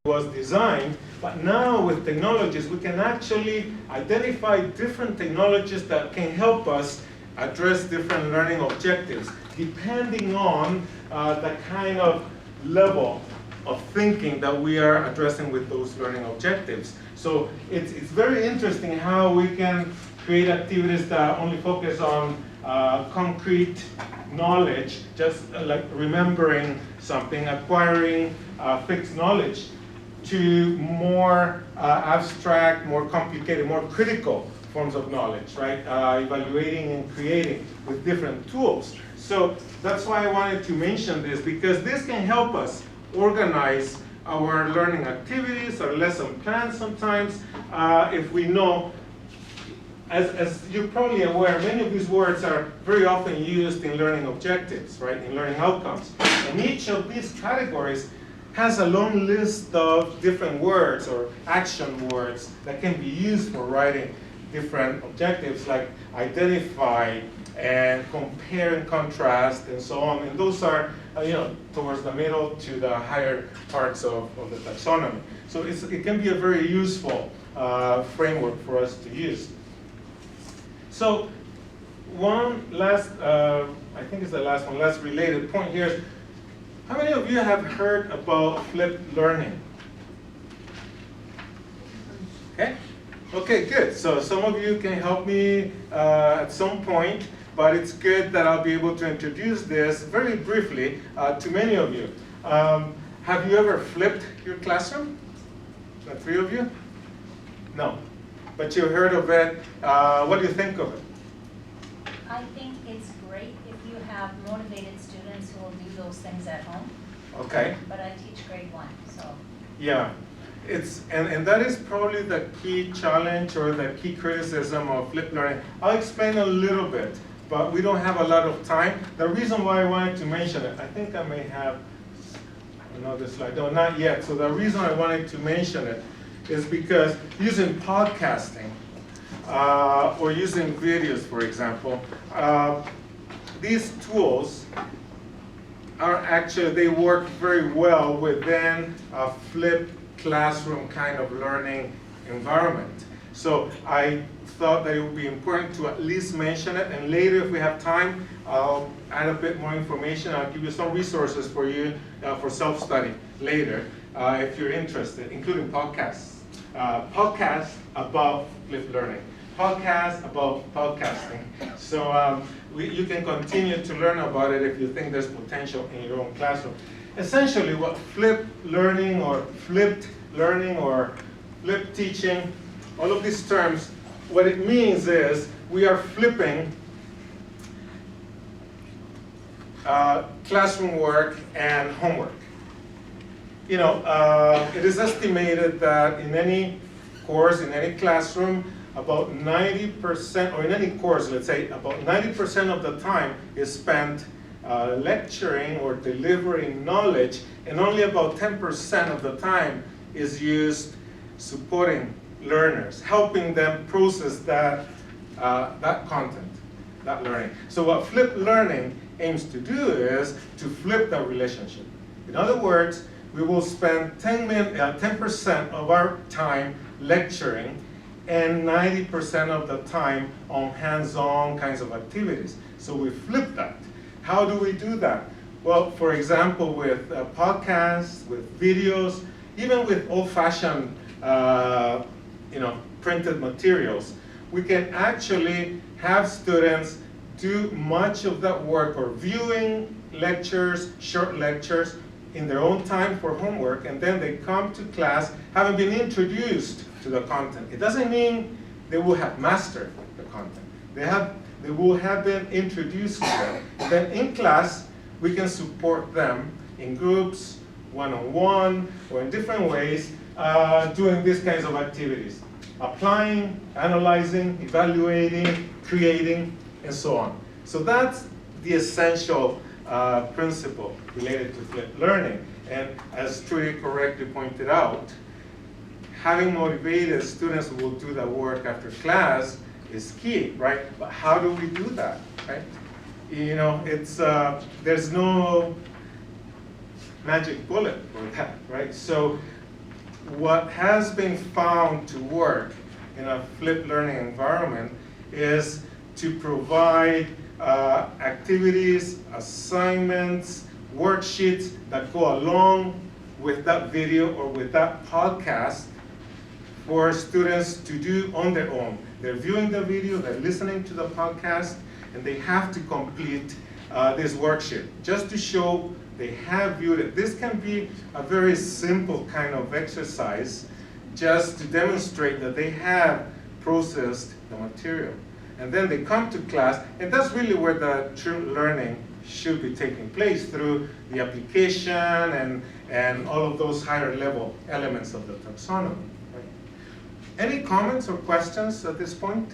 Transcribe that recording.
was designed, but now with technologies, we can actually identify different technologies that can help us address different learning objectives, depending on the kind of level of thinking that we are addressing with those learning objectives. So it's very interesting how we can create activities that only focus on concrete knowledge, just like remembering something, acquiring fixed knowledge, to more abstract, more complicated, more critical forms of knowledge, right? Evaluating and creating with different tools. So that's why I wanted to mention this, because this can help us organize our learning activities, our lesson plans sometimes, if we know. As you're probably aware, many of these words are very often used in learning objectives, right, in learning outcomes. And each of these categories has a long list of different words or action words that can be used for writing different objectives, like identify and compare and contrast and so on. And those are towards the middle to the higher parts of the taxonomy. So it can be a very useful framework for us to use. So one last, I think it's the last one, last related point here is, how many of you have heard about flipped learning? Okay, okay, good. So some of you can help me at some point, but it's good that I'll be able to introduce this very briefly to many of you. Have you ever flipped your classroom? The three of you? No. But you heard of it. What do you think of it? I think it's great if you have motivated students who will do those things at home. Okay. But I teach grade 1, so. Yeah, and that is probably the key challenge or the key criticism of flipped learning. I'll explain a little bit, but we don't have a lot of time. The reason why I wanted to mention it, I think I may have another slide. No, not yet. So the reason I wanted to mention it is because using podcasting or using videos, for example, these tools are actually, they work very well within a flipped classroom kind of learning environment. So I thought that it would be important to at least mention it, and later if we have time, I'll add a bit more information. I'll give you some resources for you for self-study later if you're interested, including podcasts. Podcasts about flipped learning. Podcasts about podcasting. So you can continue to learn about it if you think there's potential in your own classroom. Essentially, what flipped learning or flipped teaching, all of these terms, what it means is we are flipping classroom work and homework. It is estimated that in any course, in any classroom, about 90%, or in any course, let's say, about 90% of the time is spent lecturing or delivering knowledge, and only about 10% of the time is used supporting learners, helping them process that content, that learning. So what flipped learning aims to do is to flip that relationship. In other words, we will spend 10% of our time lecturing and 90% of the time on hands-on kinds of activities. So we flip that. How do we do that? Well, for example, with podcasts, with videos, even with old-fashioned printed materials, we can actually have students do much of that work, or viewing lectures, short lectures, in their own time for homework, and then they come to class having been introduced to the content. It doesn't mean they will have mastered the content. They will have been introduced to it. Then in class, we can support them in groups, one-on-one, or in different ways, doing these kinds of activities. Applying, analyzing, evaluating, creating, and so on. So that's the essential principle related to flipped learning. And as Trudy correctly pointed out, having motivated students who will do the work after class is key, right? But how do we do that, right? There's no magic bullet for that, right? So what has been found to work in a flipped learning environment is to provide activities, assignments, worksheets that go along with that video or with that podcast for students to do on their own. They're viewing the video, they're listening to the podcast, and they have to complete this worksheet just to show they have viewed it. This can be a very simple kind of exercise just to demonstrate that they have processed the material. And then they come to class, and that's really where the true learning should be taking place, through the application and all of those higher level elements of the taxonomy. Right? Any comments or questions at this point?